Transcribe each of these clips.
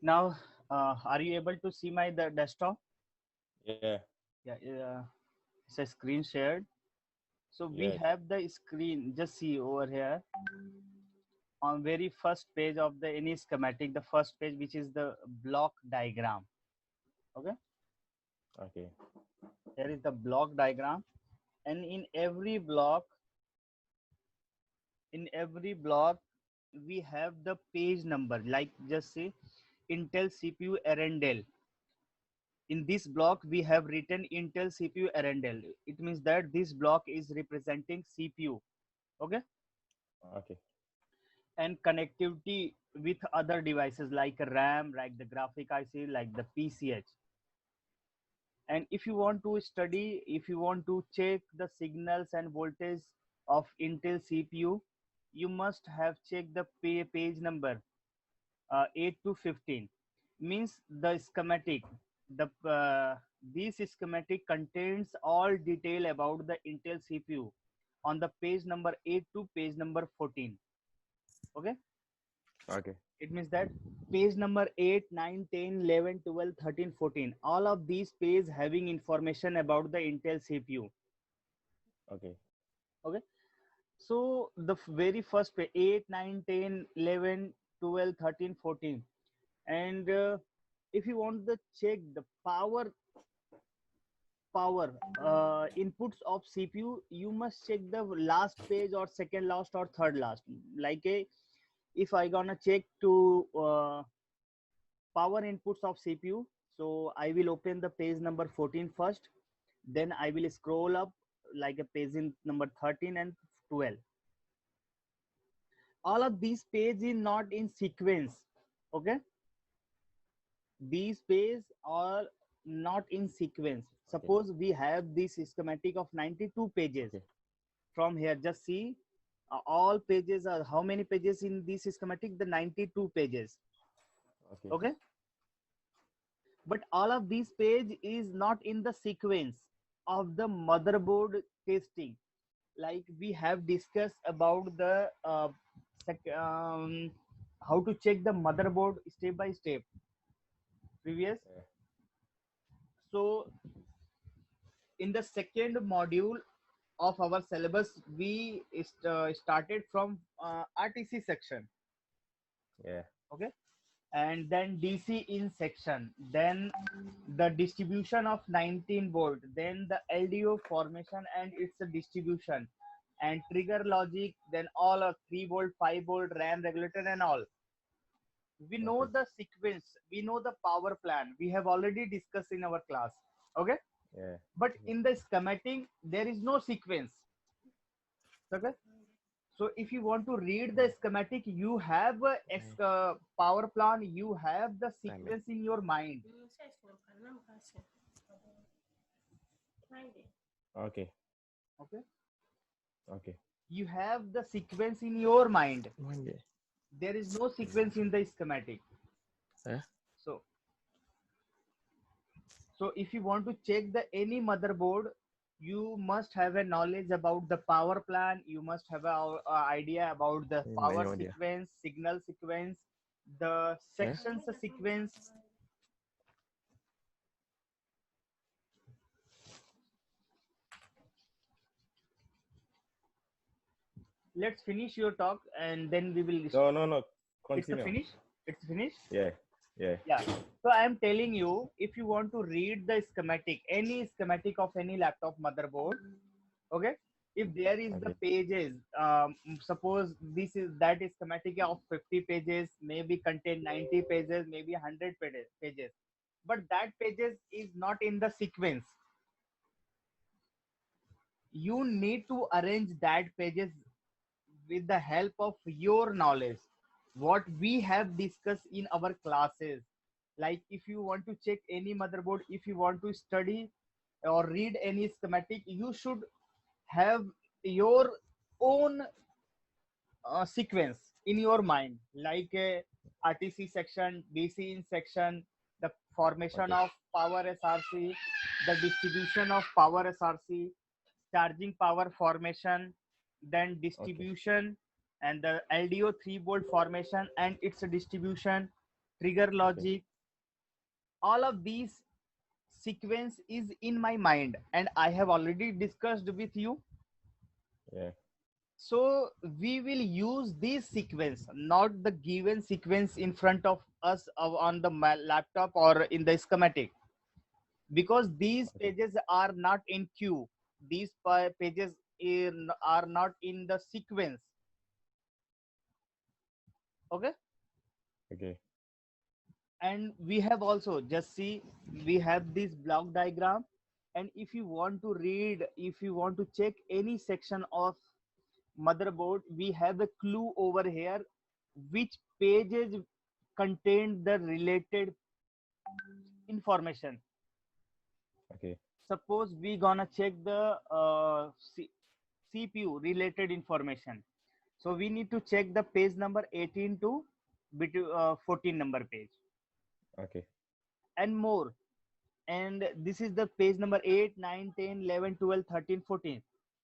Now, are you able to see my desktop? Yeah. Yeah, it's a screen shared. So we Yes. have the screen. Just see over here on very first page of the any schematic. The first page, which is the block diagram. Okay, Okay. here is the block diagram, and in every block we have the page number. Like just say Intel CPU Arendelle. In this block we have written Intel CPU Arendelle. It means that this block is representing CPU. Okay, Okay. and connectivity with other devices like RAM, like the graphic IC, like the PCH. And if you want to study, if you want to check the signals and voltage of Intel CPU, you must have checked the page number 8 to 15. Means the schematic, the this schematic contains all detail about the Intel CPU on the page number 8 to page number 14. Okay, Okay. it means that page number 8, 9, 10, 11, 12, 13, 14, all of these pages having information about the Intel CPU. Okay. Okay, so the very first page 8, 9, 10, 11, 12, 13, 14. And if you want to check the power inputs of CPU, you must check the last page or second last or third last. Like a, if I gonna check to power inputs of CPU, so I will open the page number 14 first, then I will scroll up like a page in number 13 and 12. All of these pages is not in sequence. Okay, these pages are not in sequence. Okay. Suppose we have this schematic of 92 pages. Okay. From here, just see all pages are how many pages in this schematic? The 92 pages. Okay. Okay, but all of these page is not in the sequence of the motherboard testing. Like we have discussed about the how to check the motherboard step by step previous. Yeah. So in the second module of our syllabus, we started from RTC section. Yeah. Okay, and then DC in section, then the distribution of 19 volt, then the LDO formation and its distribution, and trigger logic, then all of 3 volt, 5 volt, RAM regulator and all. We know Okay. the sequence, we know the power plan, we have already discussed in our class. Okay, Yeah. but in the schematic there is no sequence. Okay, so if you want to read the schematic, you have a power plan, you have the sequence in your mind. Okay. Okay, Okay. you have the sequence in your mind. Monday. There is no sequence in the schematic. Huh? So if you want to check the any motherboard, you must have a knowledge about the power plan, you must have a idea about the power Manual dia. sequence, signal sequence, the sections sequence. Let's finish your talk and then we will. No, no, no. It's a Continue. finish. It's finished. Yeah. Yeah. Yeah. So I am telling you, if you want to read the schematic, any schematic of any laptop motherboard, okay, if there is the Okay. pages, suppose this is that is schematic of 50 pages, maybe contain 90 pages, maybe 100 pages, but that pages is not in the sequence. You need to arrange that pages with the help of your knowledge, what we have discussed in our classes. Like if you want to check any motherboard, if you want to study or read any schematic, you should have your own sequence in your mind, like a RTC section, DC in section, the formation Okay. of power SRC, the distribution of power SRC, charging power formation, then Okay. distribution, and the LDO 3 volt formation and its distribution, trigger Okay. logic. All of these sequence is in my mind and I have already discussed with you. Yeah. So we will use this sequence, not the given sequence in front of us on the laptop or in the schematic, because these Okay. pages are not in queue. These pages are not in the sequence. Okay. Okay. And we have also, just see, we have this block diagram, and if you want to read, if you want to check any section of motherboard, we have a clue over here which pages contain the related information. Okay. Suppose we gonna check the CPU related information, so we need to check the page number 18 to 14 number page Okay. and more. And this is the page number 8, 9, 10, 11, 12, 13, 14.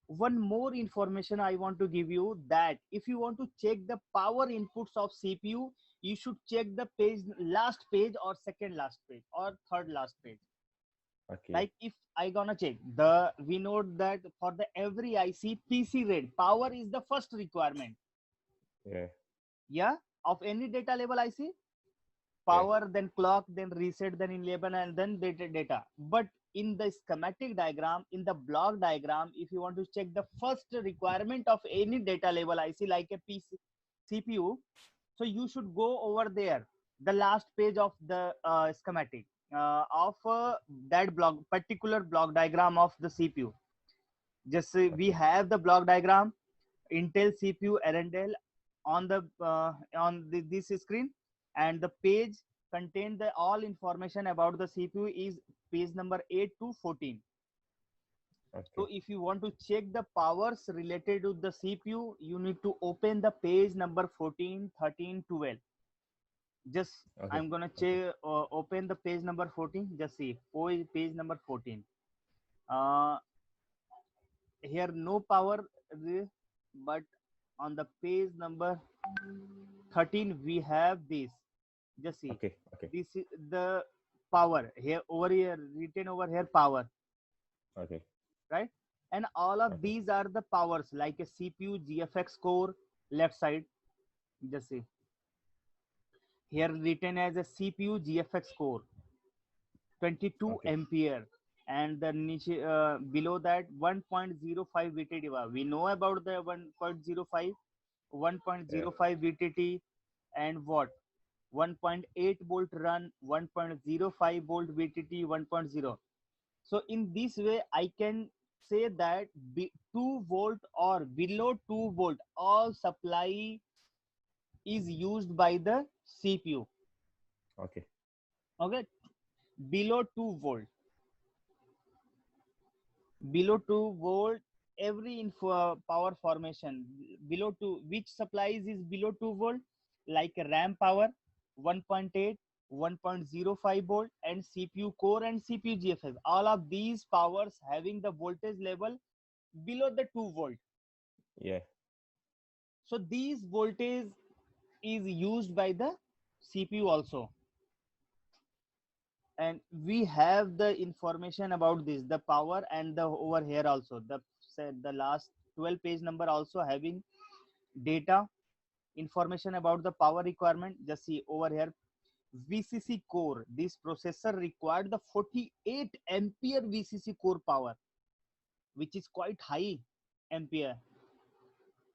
One more information I want to give you, that if you want to check the power inputs of CPU, you should check the page, last page or second last page or third last page. Okay. Like if I gonna check the, we know that for the every IC PC read, power is the first requirement. Yeah. Yeah, of any data level IC, Yeah. power, then clock, then reset, then enable, and then data. But in the schematic diagram, in the block diagram, if you want to check the first requirement of any data level IC like a PC CPU, so you should go over there, the last page of the schematic of that block, particular block diagram of the CPU. Just we Okay. have the block diagram, Intel CPU Arendelle on the this screen, and the page contain the all information about the CPU is page number 8 to 14. So Okay. if you want to check the powers related to the CPU, you need to open the page number 14, 13, 12. Just Okay. I'm gonna Okay. check, open the page number 14. Just see page number 14. Uh, Here no power, but on the page number 13 we have this. Just see, Okay. Okay. this is the power here, over here written over here, power, Okay. right? And all of Okay. these are the powers like a CPU GFX core, left side. Just see, here written as a CPU GFX core, 22 Okay. ampere, and the niche below that 1.05 VTT. We know about the 1.05, Yeah. 1.05 VTT, and what, 1.8 volt run, 1.05 volt VTT, 1.0. So in this way I can say that 2 volt or below 2 volt all supply is used by the CPU. Okay. Okay, below 2 volt, below 2 volt, every info power formation below 2, which supplies is below 2 volt, like RAM power 1.8, 1.05 volt, and CPU core and CPU GFS, all of these powers having the voltage level below the 2 volt. Yeah. So these voltage is used by the CPU also. And we have the information about this, the power, and the over here also the said the last 12 page number also having data information about the power requirement. Just see over here, VCC core, this processor required the 48 ampere VCC core power, which is quite high ampere.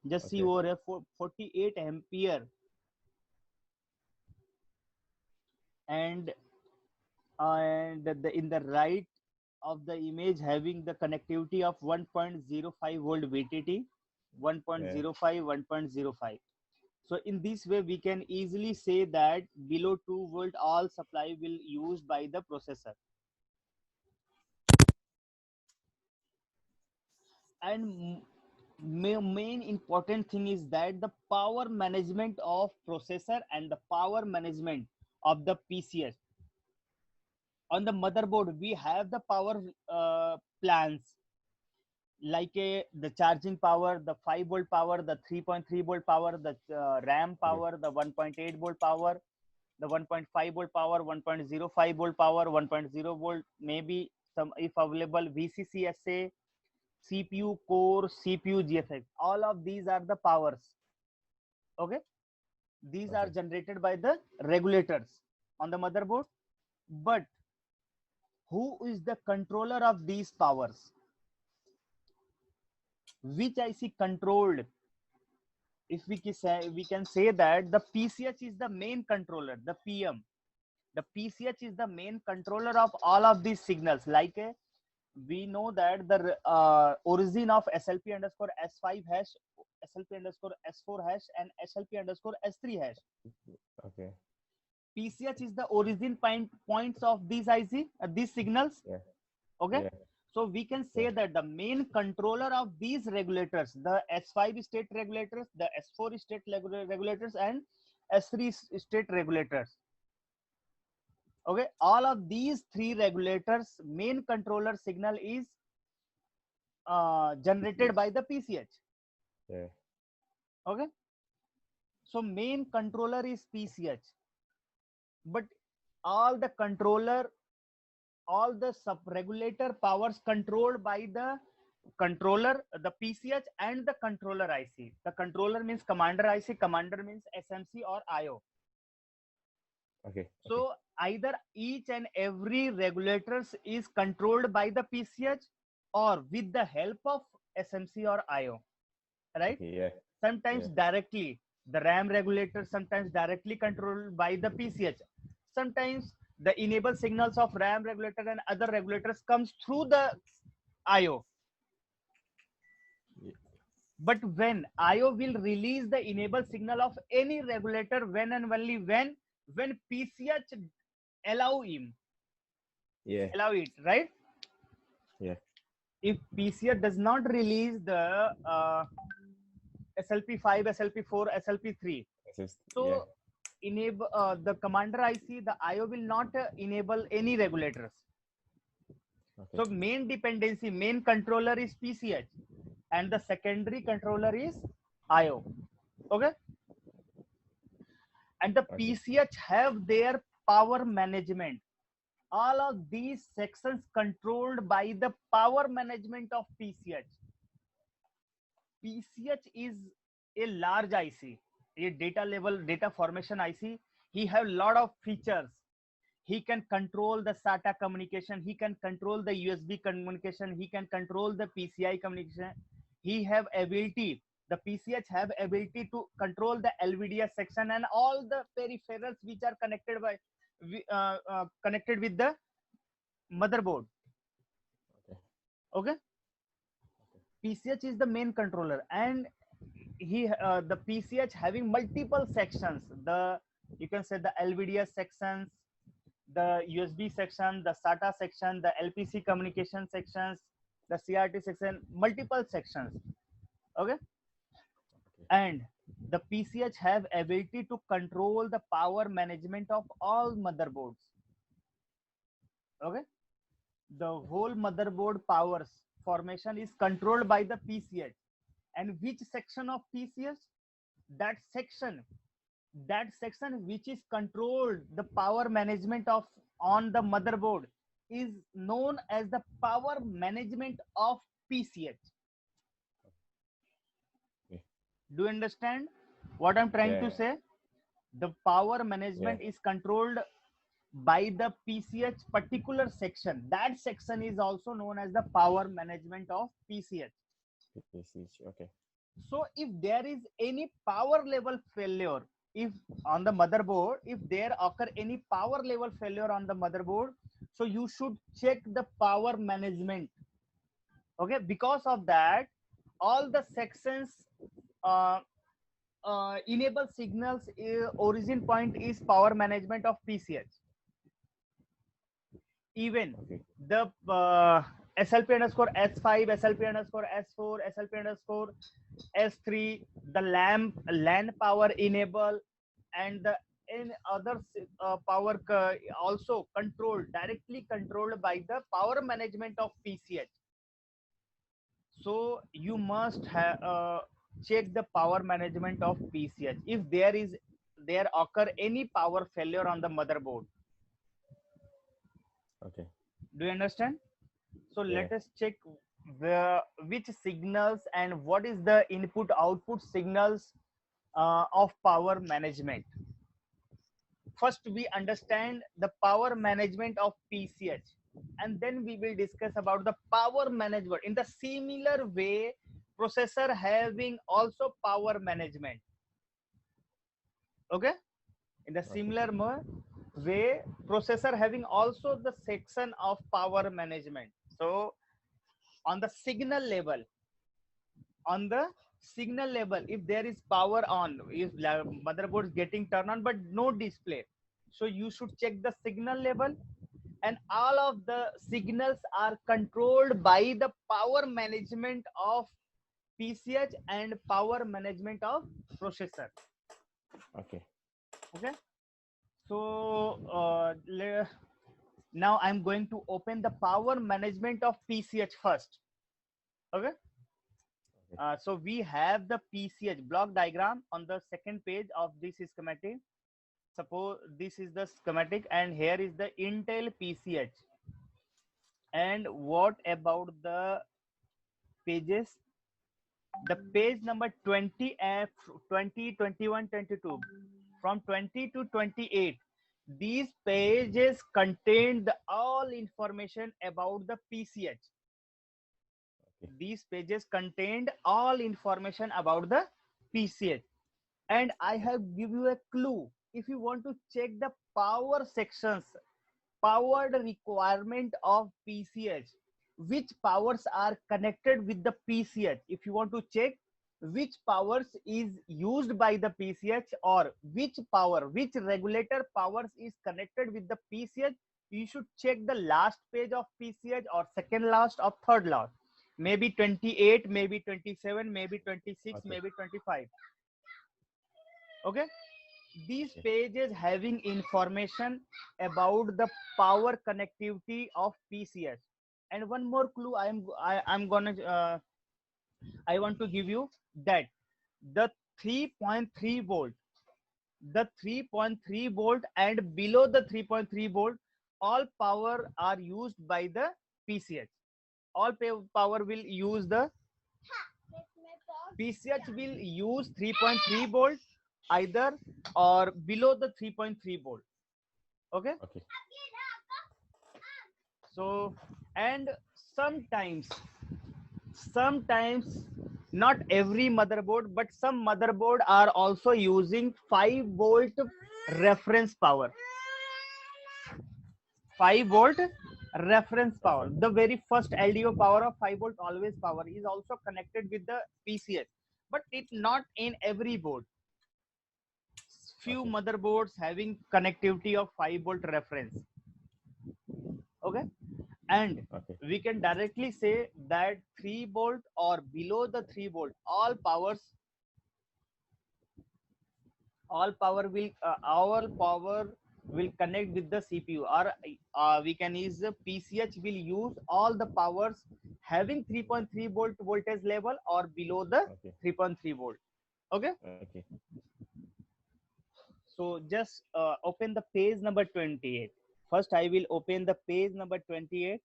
Just see Okay. over here, 48 ampere. And in the right of the image having the connectivity of 1.05 volt VTT, Yeah. 1.05, 1.05. So in this way we can easily say that below 2 volt all supply will used by the processor. And main important thing is that the power management of processor and the power management of the PCS. On the motherboard, we have the power plans like the charging power, the 5-volt power, the 3.3-volt power, the RAM power, the 1.8-volt power, the 1.5-volt power, 1.05-volt power, 1.0-volt, maybe some if available, VCCSA, CPU core, CPU GFX. All of these are the powers. Okay, these are generated by the regulators on the motherboard. But who is the controller of these powers? Which IC controlled? If we can say that the PCH is the main controller, the PM. The PCH is the main controller of all of these signals. Like we know that the origin of SLP underscore S5 hash, SLP underscore S4 hash, and SLP underscore S3 hash. Okay. PCH is the origin points of these IC, these signals. Yeah. Okay. Yeah. So we can say that the main controller of these regulators, the S5 state regulators, the S4 state regulators, and S3 state regulators. Okay, all of these three regulators, main controller signal is generated by the PCH. Yeah. Okay, so main controller is PCH, but all the controller, all the sub-regulator powers controlled by the controller, the PCH, and the controller IC. The controller means commander IC, commander means SMC or IO. Okay. So either each and every regulators is controlled by the PCH or with the help of SMC or IO, right? Okay, yeah. Sometimes directly, the RAM regulator sometimes directly controlled by the PCH. Sometimes the enable signals of RAM regulator and other regulators comes through the IO. Yeah. But when IO will release the enable signal of any regulator, when and only when PCH allow him, allow it, right? Yeah. If PCH does not release the SLP5, SLP4, SLP3, so enable the commander IC, the IO will not enable any regulators. So main dependency, main controller is PCH, and the secondary controller is IO. Okay, and the PCH have their power management. All of these sections controlled by the power management of PCH. PCH is a large IC, a data level data formation IC. He have a lot of features. He can control the SATA communication. He can control the USB communication. He can control the PCI communication. He have ability. The PCH have ability to control the LVDS section and all the peripherals which are connected by connected with the motherboard. Okay. PCH is the main controller, and the PCH having multiple sections. You can say the LVDS sections, the USB section, the SATA section, the LPC communication sections, the CRT section, multiple sections. Okay. And the PCH have ability to control the power management of all motherboards. Okay. The whole motherboard powers formation is controlled by the PCH. And which section of PCH? That section which is controlled the power management of on the motherboard is known as the power management of PCH. Do you understand what I'm trying to say? The power management is controlled by the PCH particular section. That section is also known as the power management of PCH. Okay. So if there is any power level failure, if on the motherboard, if there occur any power level failure on the motherboard, so you should check the power management. Okay, because of that, all the sections enable signals origin point is power management of PCH. Even the SLP underscore S5, SLP underscore S4, SLP underscore S3, the LAN power enable, and the any other power also controlled, directly controlled by the power management of PCH. So you must have check the power management of PCH if there occur any power failure on the motherboard. Okay. Do you understand? So Yeah. let us check which signals and what is the input output signals of power management. First we understand the power management of PCH, and then we will discuss about the power management. In the similar way, processor having also power management. Okay, in the Okay. similar way, processor having also the section of power management. So on the signal level, on the signal level, if there is power on, if motherboard is getting turned on but no display, so you should check the signal level, and all of the signals are controlled by the power management of PCH and power management of processor. Okay. Okay, so now I'm going to open the power management of PCH first. Okay, so we have the PCH block diagram on the second page of this schematic. Suppose this is the schematic and here is the Intel PCH. And what about the pages? The page number 20 and 20, 21, 22. From 20 to 28. These pages contain the all information about the PCH. Okay. These pages contained all information about the PCH. And I have give you a clue. If you want to check the power sections, powered requirement of PCH, which powers are connected with the PCH, if you want to check which powers is used by the PCH or which power, which regulator powers is connected with the PCH, you should check the last page of PCH or second last or third last, maybe 28, maybe 27, maybe 26, Okay. maybe 25. Okay, these Okay. pages having information about the power connectivity of PCH. And one more clue I'm gonna I want to give you that the 3.3 volt, the 3.3 volt and below the 3.3 volt, all power are used by the PCH. All power will use the PCH will use 3.3 volt either or below the 3.3 volt. Okay, Okay. so and sometimes not every motherboard but some motherboard are also using 5 volt reference power. 5 volt reference power, the very first LDO power of 5 volt always power is also connected with the PCH, but it not in every board. Few Okay. motherboards having connectivity of 5 volt reference. Okay, and Okay. we can directly say that 3 volt or below the 3 volt, all power will connect with the CPU, or we can use the PCH will use all the powers having 3.3 volt voltage level or below the Okay. 3.3 volt. Okay, Okay. so just open the page number 28. First I will open the page number 28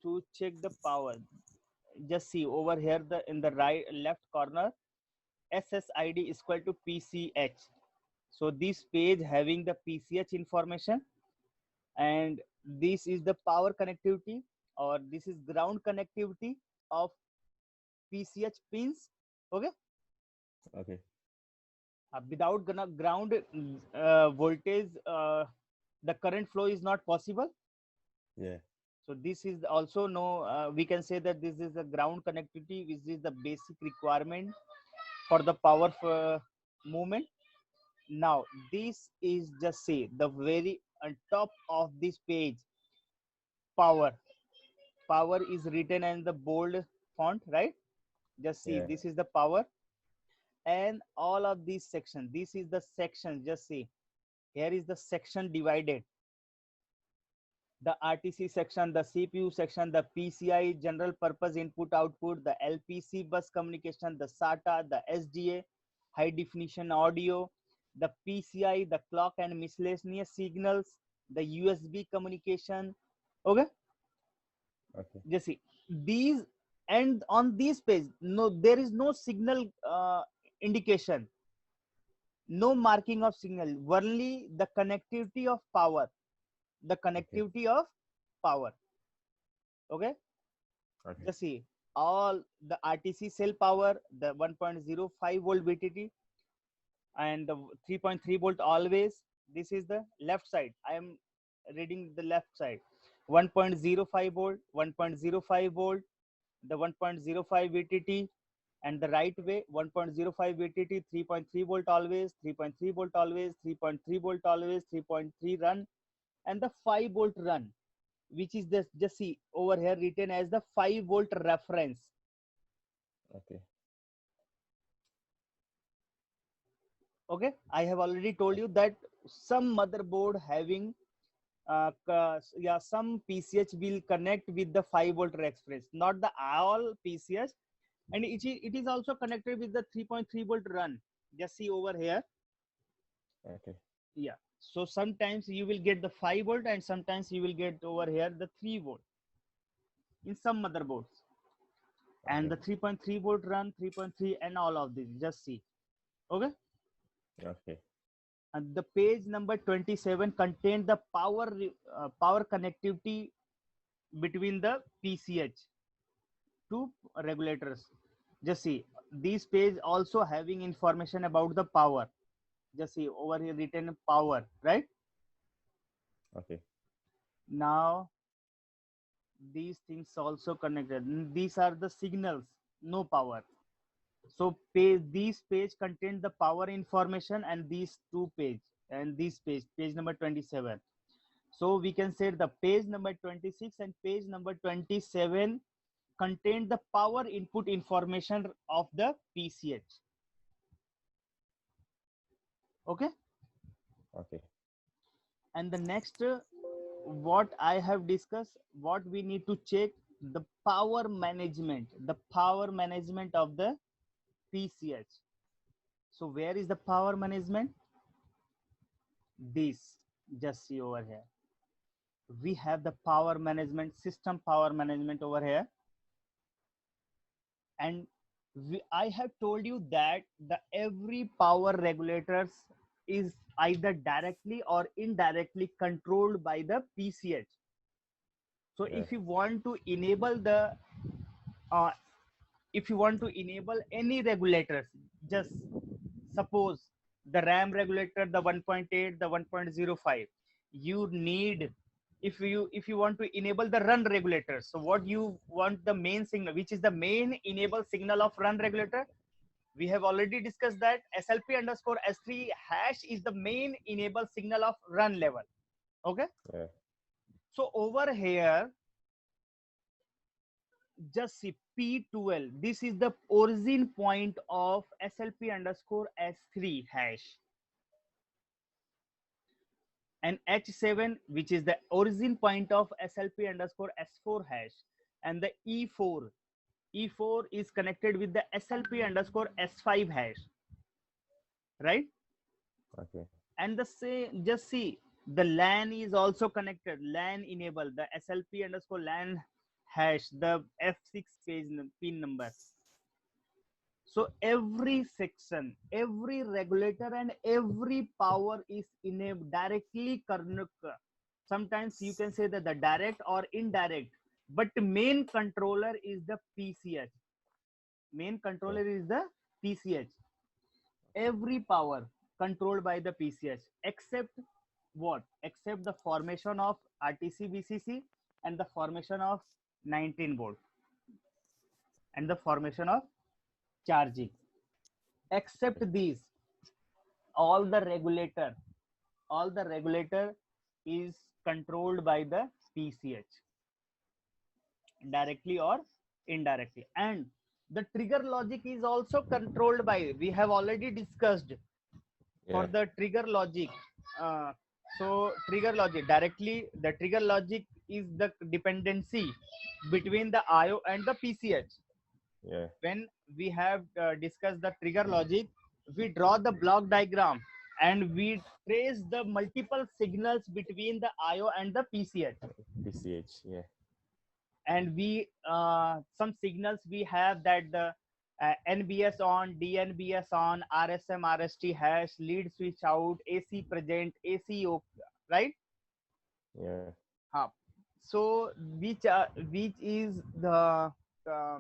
to check the power. Just see over here, the in the right left corner, SSID is equal to PCH. So this page having the PCH information, and this is the power connectivity or this is ground connectivity of PCH pins. Okay, Okay. without ground voltage, the current flow is not possible. Yeah. So this is also no, we can say that this is the ground connectivity, which is the basic requirement for the power movement. Now this is just say the very on top of this page, power is written in the bold font, right? Just see, Yeah. this is the power, and all of these sections. This is the section. Just see, here is the section divided. The RTC section, the CPU section, the PCI general purpose input output, the LPC bus communication, the SATA, the SDA, high definition audio, the PCI, the clock and miscellaneous signals, the USB communication. Okay, Okay. just see these, and on this page, no, there is no signal indication, no marking of signal, only the connectivity of power, the Okay. connectivity of power. Okay, Okay. just see all the RTC cell power, the 1.05 volt VTT and the 3.3 volt always. This is the left side. I am reading the left side. 1.05 volt, 1.05 volt, the 1.05 VTT, and the right way 1.05 VTT, 3.3 volt always, 3.3 volt always, 3.3 volt always, 3.3 run, and the 5 volt run, which is this, just see over here written as the 5 volt reference. Okay. Okay, I have already told you that some motherboard having yeah, some PCH will connect with the 5 volt reference, not the all PCH, and it is also connected with the 3.3 volt run. Just see over here. Okay. Yeah, so sometimes you will get the 5 volt and sometimes you will get over here the 3 volt in some motherboards, and Okay. the 3.3 volt run, 3.3, and all of this. Just see. Okay, Okay. and the page number 27 contains the power connectivity between the PCH two regulators. Just see, this page also having information about the power. Just see over here written power, right? Okay. Now these things also connected. These are the signals, no power. So these page contain the power information, and these two page, and this page number 27. So we can say the page number 26 and page number 27 contain the power input information of the PCH. Okay, Okay. and the next what I have discussed, what we need to check, the power management, of the PCH. So where is the power management? This, just see over here. We have the power management system, power management over here, and I have told you that the every power regulators is either directly or indirectly controlled by the PCH. So Yeah. if you want to enable the uh, if you want to enable any regulators, just suppose the RAM regulator, the 1.8, the 1.05, you need, if you want to enable the run regulator, so what you want, the main signal, which is the main enable signal of run regulator, we have already discussed that slp underscore s3 hash is the main enable signal of run level. Okay, Yeah. so over here just see P12. This is the origin point of SLP underscore S3 hash. And H7, which is the origin point of SLP underscore S4 hash. And the E4. E4 is connected with the SLP underscore S5 hash. Right? Okay. And the same, just see, the LAN is also connected. LAN enable, the SLP underscore LAN hash, the F6 pin number. So every section, every regulator, and every power is enabled directly. Sometimes you can say that the direct or indirect, but main controller is the PCH. Main controller Yeah. is the PCH. Every power controlled by the PCH, except what? Except the formation of RTC BCC and the formation of 19 volt and the formation of charging. Except these, all the regulator is controlled by the PCH directly or indirectly. And The trigger logic is also controlled by, we have already discussed for Yeah. the trigger logic. uh, so trigger logic directly, the trigger logic is the dependency between the IO and the PCH. Yeah. When we have discussed the trigger logic, we draw the block diagram and we trace the multiple signals between the IO and the PCH. PCH. Yeah. And we some signals we have that the NBS on, DNBS on, RSM RST hash, lead switch out, AC present, ACO, right? Yeah. uh, so which is the uh,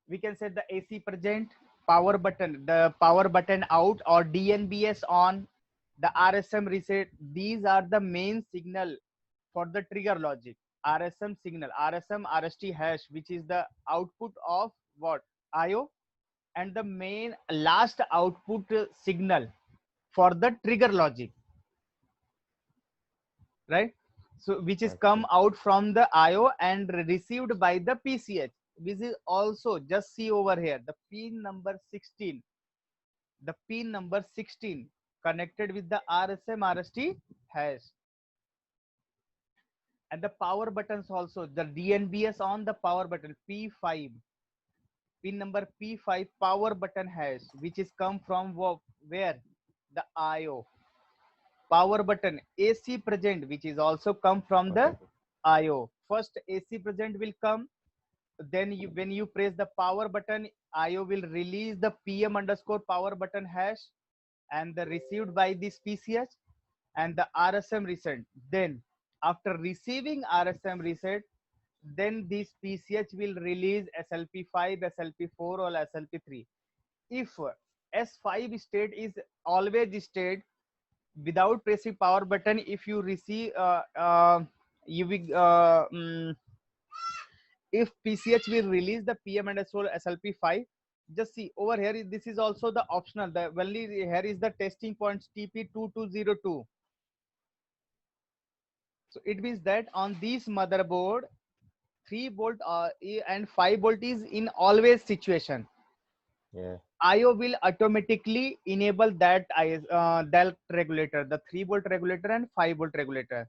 we can say the AC present, power button, the power button out, or DNBS on, the RSM reset. These are the main signal for the trigger logic. RSM signal, RSM RST hash, which is the output of what? IO, and the main last output signal for the trigger logic, right? So which is come Okay. out from the IO and received by the PCH. This is also, just see over here, the pin number 16, the pin number 16 connected with the RSM RST hash. And the power buttons also, the DNBS on the power button P5, pin number P5 power button hash, which is come from where? The IO. Power button AC present, which is also come from the Okay. IO. First AC present will come, then you, when you press the power button, IO will release the PM underscore power button hash and the received by this PCH and the RSM reset. Then after receiving RSM reset, then this PCH will release SLP5, SLP4 or SLP3. If S5 state is always state without pressing power button, if you receive you will if PCH will release the PM underscore SLP5, just see over here, this is also the optional, the only here is the testing points TP2202. So it means that on this motherboard 3 volt and 5 volt is in always situation. Yeah. IO will automatically enable that regulator, the 3 volt regulator and 5 volt regulator.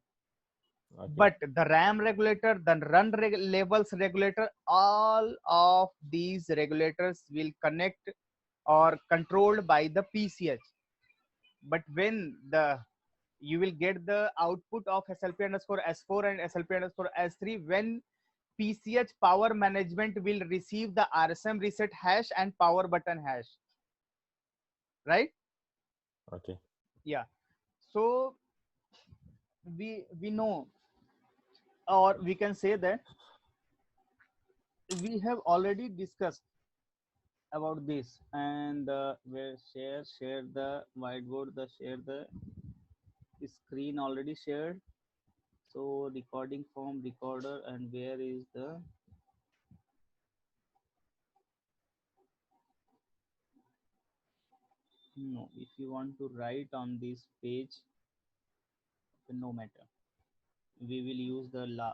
Okay. But the RAM regulator, the run levels regulator, all of these regulators will connect or controlled by the PCH. But when the you will get the output of SLP underscore S4 and SLP underscore S3 when PCH power management will receive the RSM reset hash and power button hash, right? Okay. Yeah. So we know, or we can say that we have already discussed about this. And where share the whiteboard, the share the screen already shared. So recording from recorder, and where is the, no, if you want to write on this page, no matter, we will use the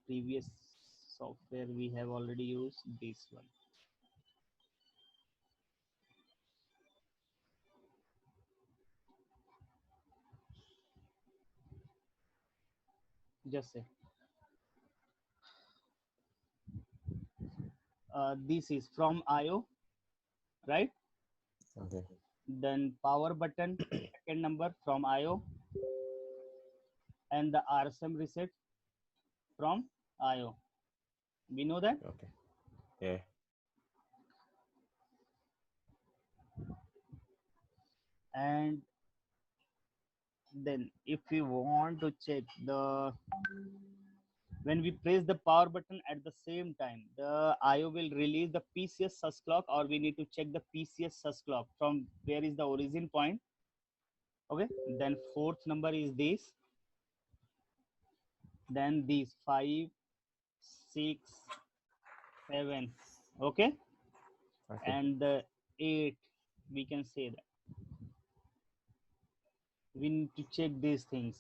previous software we have already used, this one. Just say this is from IO, right? Okay. Then power button second number from IO, and the RSM reset from IO. We know that. Okay. Yeah. And then if we want to check the, when we press the power button at the same time, the IO will release the PCS sus clock, or we need to check the PCS sus clock from where is the origin point. Okay. Then fourth number is this. Then these 5, 6, 7. Okay. Okay. And the 8, we can say that we need to check these things.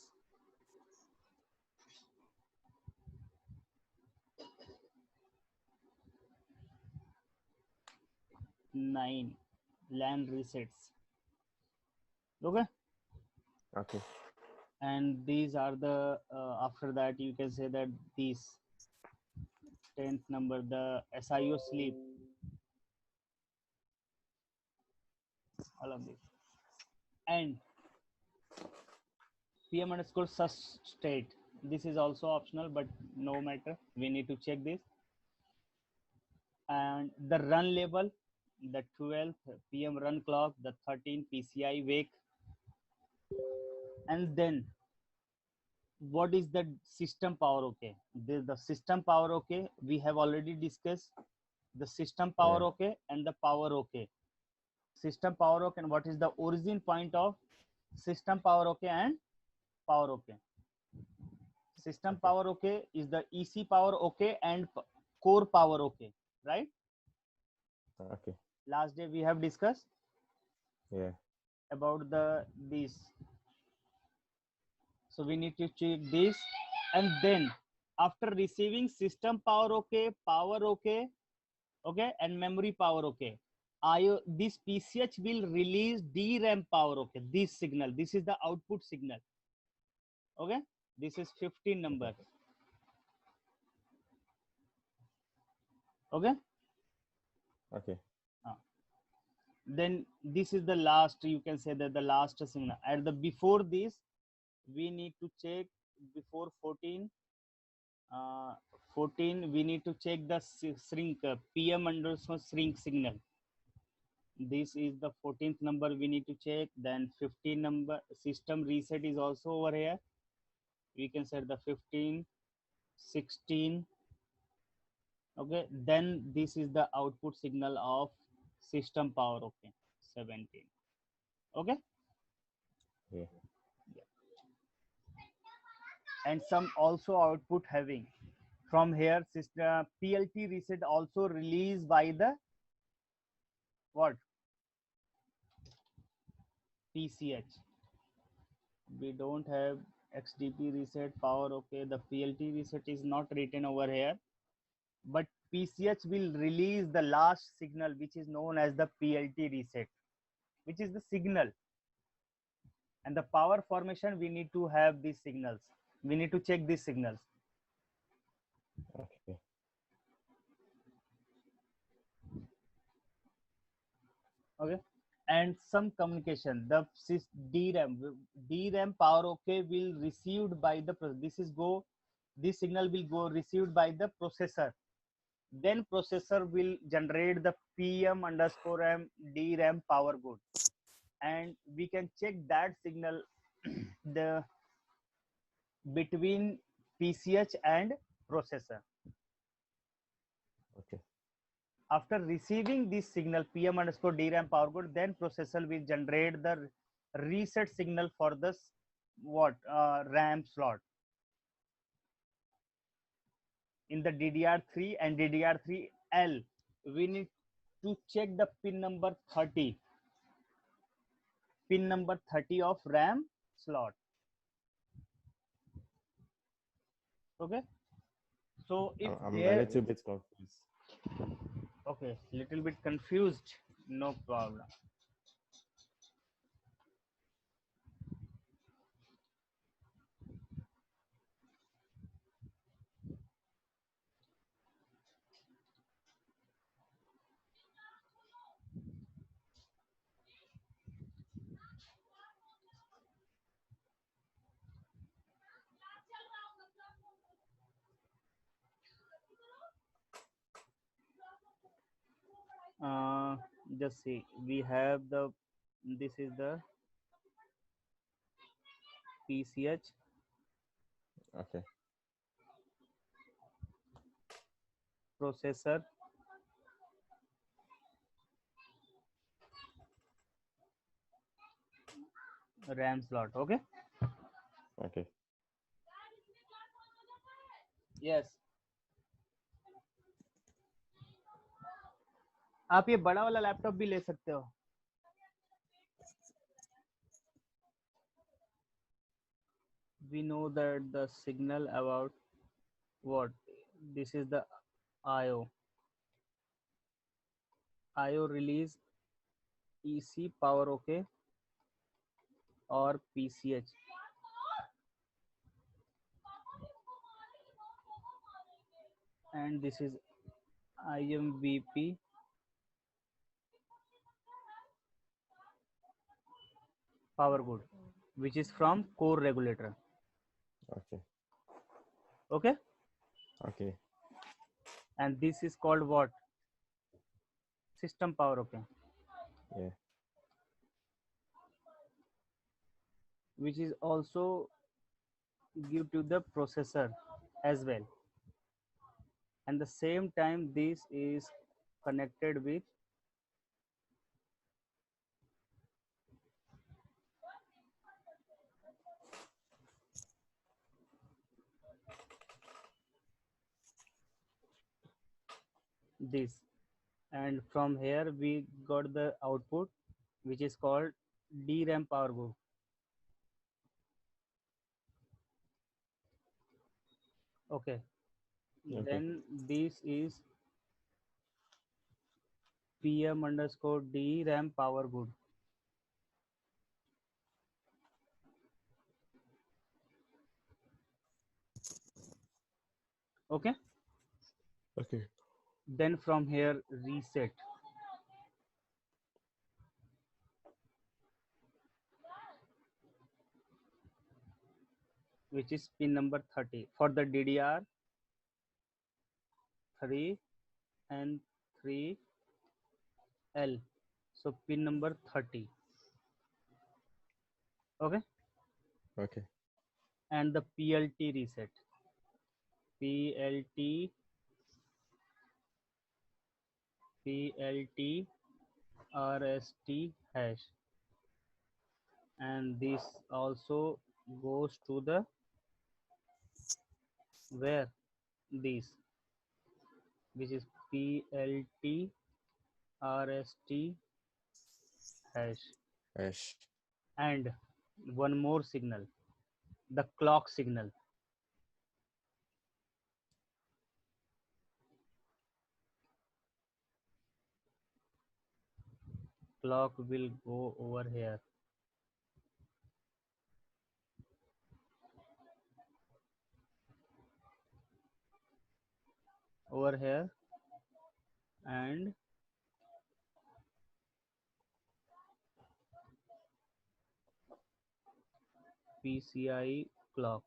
9 LAN resets. Okay, Okay. and these are the after that you can say that these 10th number, the SIO sleep, all of this, and PM underscore sus state. This is also optional, but no matter, we need to check this. And the run label, the 12th PM run clock, the 13th PCI wake, and then what is the system power okay. The system power okay we have already discussed, the system power Yeah. okay and the power okay. System power okay, and what is the origin point of system power okay and power okay. System Okay. power okay is the EC power okay and core power okay, right? Okay. Last day we have discussed Yeah. about the this, so we need to check this. And then after receiving system power okay, power okay, okay, and memory power okay, IO, this PCH will release DRAM power okay, this signal, this is the output signal. Okay, this is 15 number. Okay, Okay. then this is the last, you can say that the last signal. At the before this we need to check, before 14 14 we need to check the shrink PM underscore shrink signal. This is the 14th number we need to check. Then 15 number system reset is also over here. We can set the 15, 16. Okay, then this is the output signal of system power. Okay, 17. Okay, Yeah. and some also output having from here system PLT reset also released by the what, PCH. We don't have XDP reset power. Okay, the PLT reset is not written over here, but PCH will release the last signal which is known as the PLT reset, which is the signal. And the power formation we need to have these signals, we need to check these signals. Okay. Okay, and some communication, the DRAM power okay will received by the, this is go, this signal will go received by the processor, then processor will generate the PM underscore M DRAM power good, and we can check that signal the between PCH and processor. Okay. After receiving this signal PM underscore DRAM power good, then processor will generate the reset signal for the what RAM slot in the DDR3 and DDR3L. We need to check the pin number 30, pin number 30 of RAM slot. Okay, so if I'm a there, little bit confused. okay, little bit confused, no problem. Just see, we have the, this is the PCH, Okay. processor, RAM slot. Okay, Okay. yes, आप ये बड़ा वाला laptop भी ले सकते हो. We know that the signal about what, this is the IO, IO release, EC power OK, or PCH. And this is IMVP power good, which is from core regulator. Okay. Okay. Okay. And this is called what? System power OK, Yeah. which is also give to the processor as well. And the same time this is connected with this, and from here we got the output which is called DRAM power good. Okay. Okay. Then this is PM underscore DRAM power good. Okay. Okay. Then from here reset, which is pin number 30 for the DDR 3 and 3L. So pin number 30. Okay. Okay. And the PLT reset. PLT PLT RST hash, and this also goes to the where this, which is PLT RST hash, Hash. and one more signal, the clock signal. Clock will go over here. Over here, and PCI clock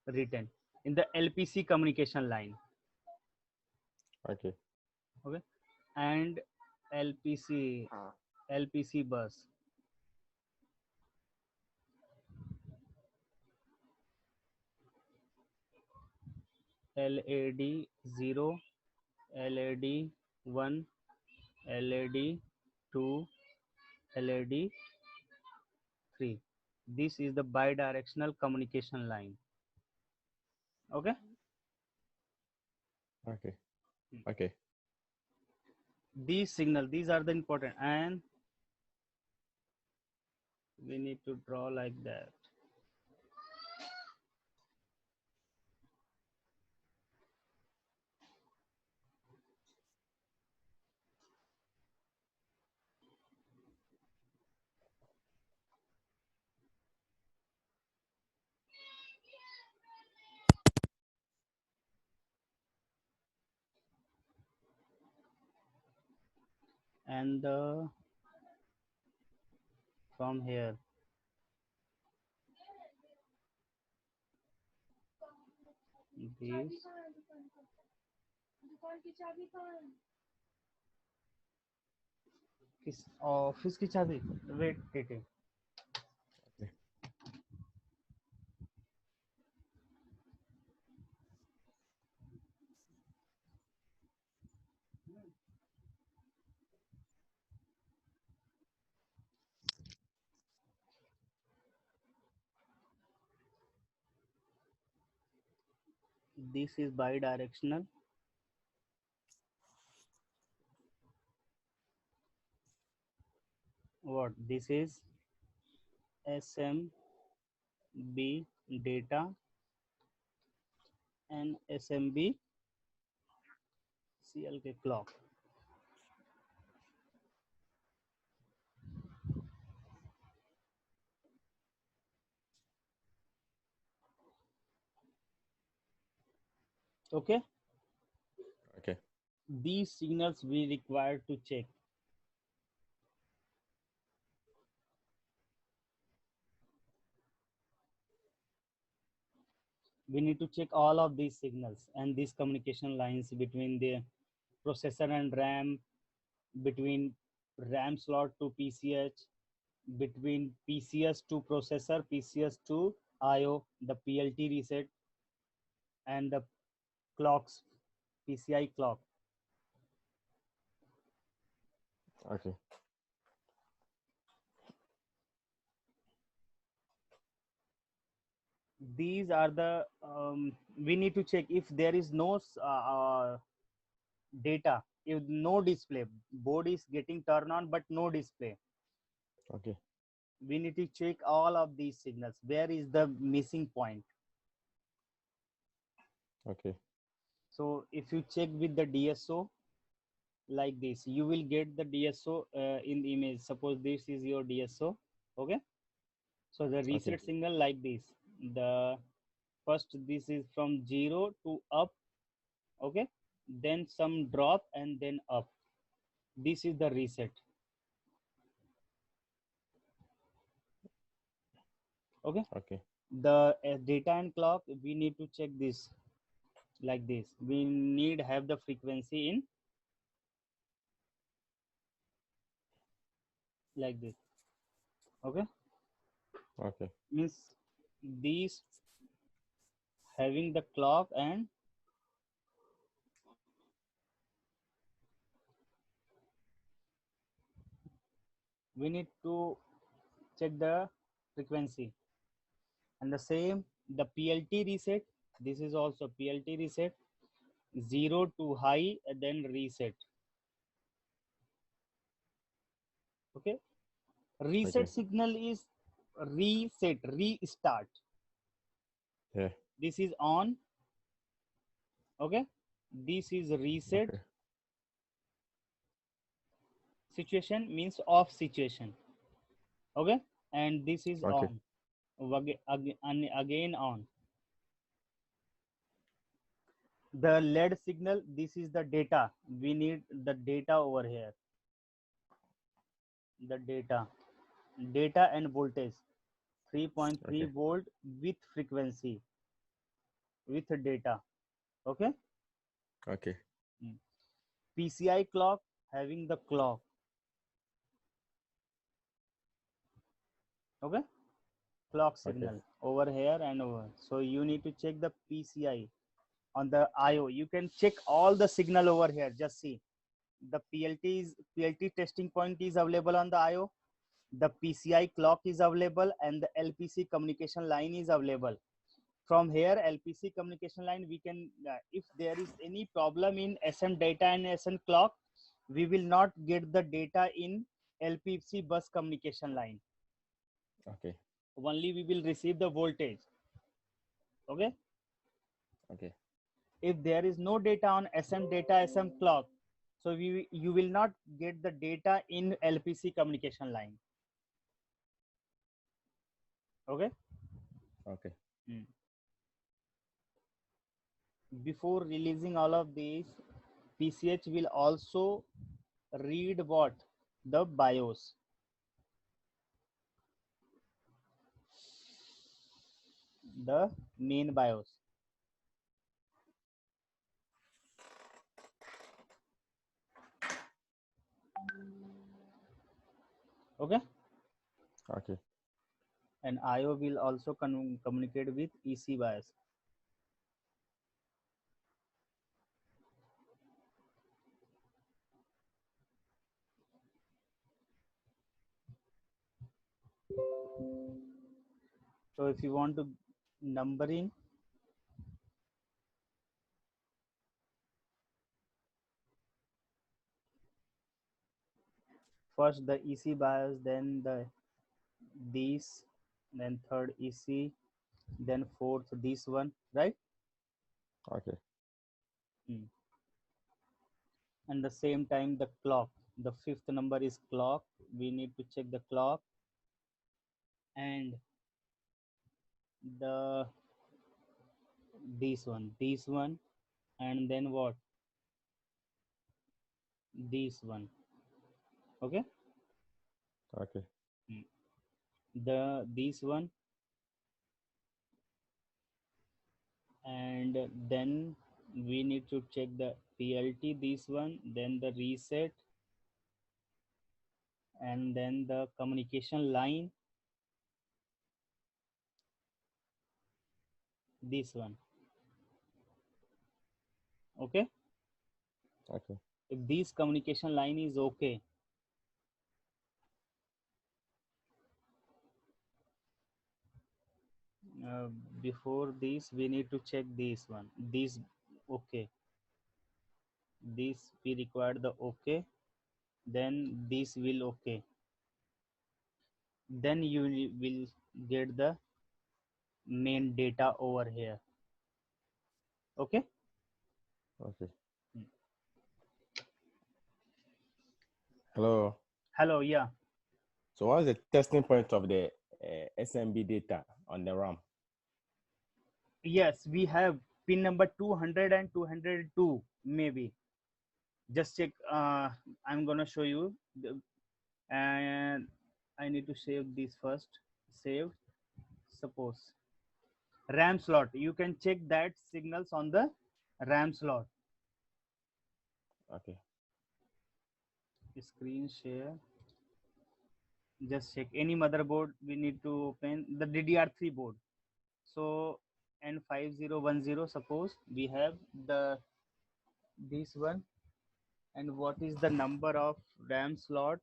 written in the LPC communication line. Okay. Okay. And LPC bus, LAD 0, LAD 1, LAD 2, LAD 3. This is the bidirectional communication line. Okay. Okay. Okay. These signal, these are the important, and we need to draw like that. And from here this किस office की चाबी, wait टेटे. Okay. This is bidirectional. What this is? SMB data and SMB CLK clock. Okay, Okay. these signals we require to check. We need to check all of these signals and these communication lines between the processor and RAM, between RAM slot to PCH, between PCS to processor, PCS to IO, the PLT reset, and the clocks, PCI clock. Okay. These are the we need to check if there is no data, if no display, board is getting turned on but no display. Okay. We need to check all of these signals. Where is the missing point? Okay. So if you check with the DSO like this, you will get the DSO in the image. Suppose this is your DSO. Okay, so the Okay. reset signal like this. The first, this is from 0 to up. Okay, then some drop and then up. This is the reset. Okay, Okay. the data and clock, we need to check this like this. We need have the frequency in like this. Okay, Okay. means these having the clock, and we need to check the frequency. And the same, the PLT reset, this is also PLT reset, 0 to high and then reset. Okay, reset Okay. signal is reset, restart. Yeah. This is on. Okay, this is reset Okay. situation, means off situation. Okay, and this is Okay. on. Again on. The LED signal, this is the data. We need the data over here. The data and voltage, 3.3 Okay. volt with frequency, with data. Okay, Okay. PCI clock, having the clock. Okay, clock Okay. signal over here and over. So you need to check the PCI on the IO. You can check all the signal over here. Just see the PLT testing point is available on the IO. The PCI clock is available and the LPC communication line is available. From here, LPC communication line, we can, if there is any problem in SM data and SM clock, we will not get the data in LPC bus communication line. Okay. Only we will receive the voltage. Okay. Okay. If there is no data on SM data, SM clock, so you will not get the data in LPC communication line. Okay. Okay. Before releasing all of these, PCH will also read what? The BIOS. The main BIOS. Okay. Okay. And IO will also communicate with EC BIOS. So if you want to numbering, first the EC BIOS, then these, then third EC, then fourth this one, right? Okay. And the same time the clock. The fifth number is clock. We need to check the clock. And the this one, and then what? This one. Okay. Okay. This one, and then we need to check the PLT, this one, then the reset, and then the communication line, this one. Okay. Okay. If this communication line is okay, uh, before this we need to check this one, this. Okay, this we require the okay, then this will okay, then you will get the main data over here. Okay. Okay. Hmm. Hello. Hello. Yeah. So what's the testing point of the SMB data on the RAM? Yes, we have pin number 200 and 202 maybe. Just check. I'm gonna show you and I need to save this first. Save. Suppose RAM slot, you can check that signals on the RAM slot. Okay. Screen share, just check any motherboard. We need to open the DDR3 board. So N5010, suppose we have the this one, and what is the number of RAM slot,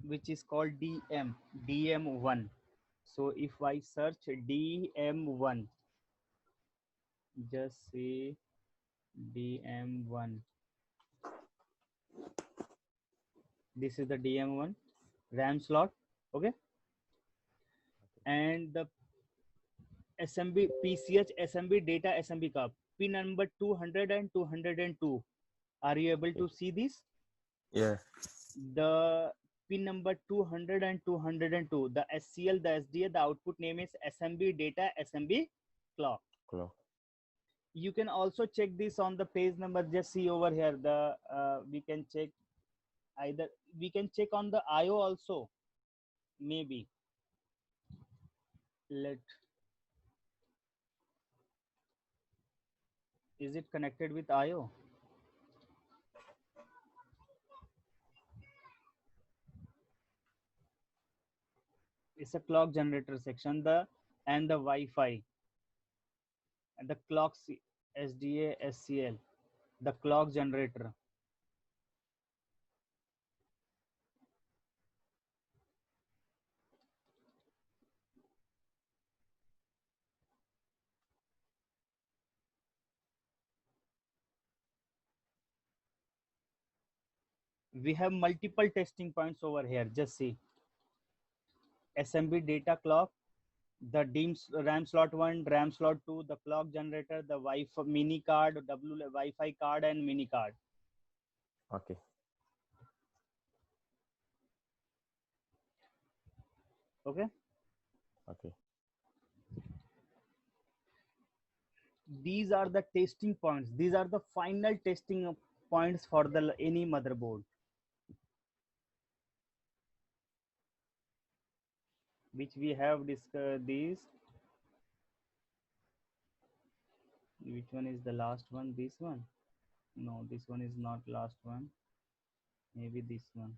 which is called DM1. So if I search DM1, just say DM1, this is the DM1 RAM slot. Okay. And the SMB PCH SMB data SMB cup pin number 200 and 202. Are you able to see this? Yeah. The pin number 200 and 202, the SCL, the SDA, the output name is SMB data SMB clock. Clock. You can also check this on the page number. Just see over here, the we can check either, we can check on the IO also, maybe. Let, is it connected with IO? It's a clock generator section, the and the Wi-Fi and the clock SDA SCL, the clock generator. We have multiple testing points over here. Just see SMB data clock, the RAM slot 1, RAM slot 2, the clock generator, the Wi-Fi mini card, Wi-Fi card, and mini card. Okay. Okay. Okay. These are the testing points. These are the final testing points for the any motherboard, which we have discussed. These, which one is the last one? This one? No, this one is not last one. Maybe this one.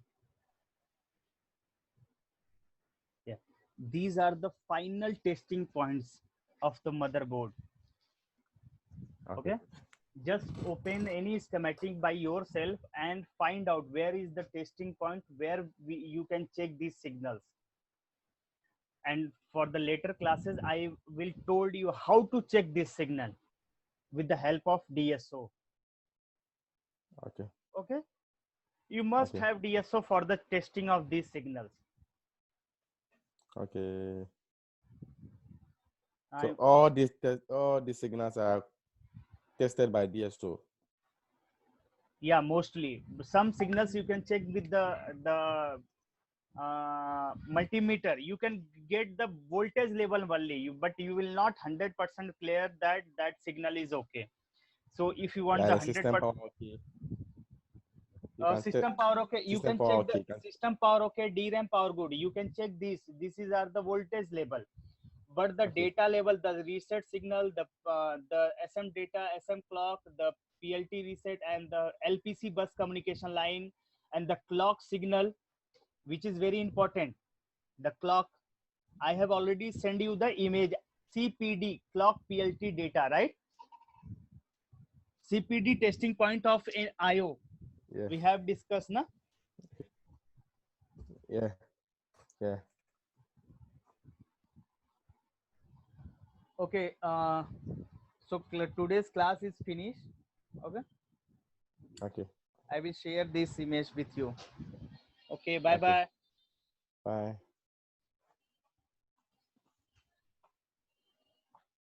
Yeah, these are the final testing points of the motherboard. Okay. Okay. Just open any schematic by yourself and find out where is the testing point where you can check these signals. And for the later classes, I will told you how to check this signal with the help of DSO. Okay. Okay. You must Okay. have DSO for the testing of these signals. Okay. So I, all these signals are tested by DSO. yeah, mostly some signals you can check with the multimeter, you can get the voltage level only, but you will not 100% clear that that signal is okay. So if you want Yeah, the the system 100% power okay. You can system power okay, you system can power check the okay. You can, system power okay, DRAM power good, you can check this is are the voltage level. But the okay. data level, the reset signal, the SM data, SM clock, the PLT reset, and the LPC bus communication line, and the clock signal, which is very important. The clock, I have already sent you the image, CPD, clock PLT data, right? CPD testing point of in IO. Yeah, We have discussed, na? yeah, yeah. Okay. So today's class is finished. Okay. Okay, I will share this image with you. Okay. Bye okay. bye. Bye.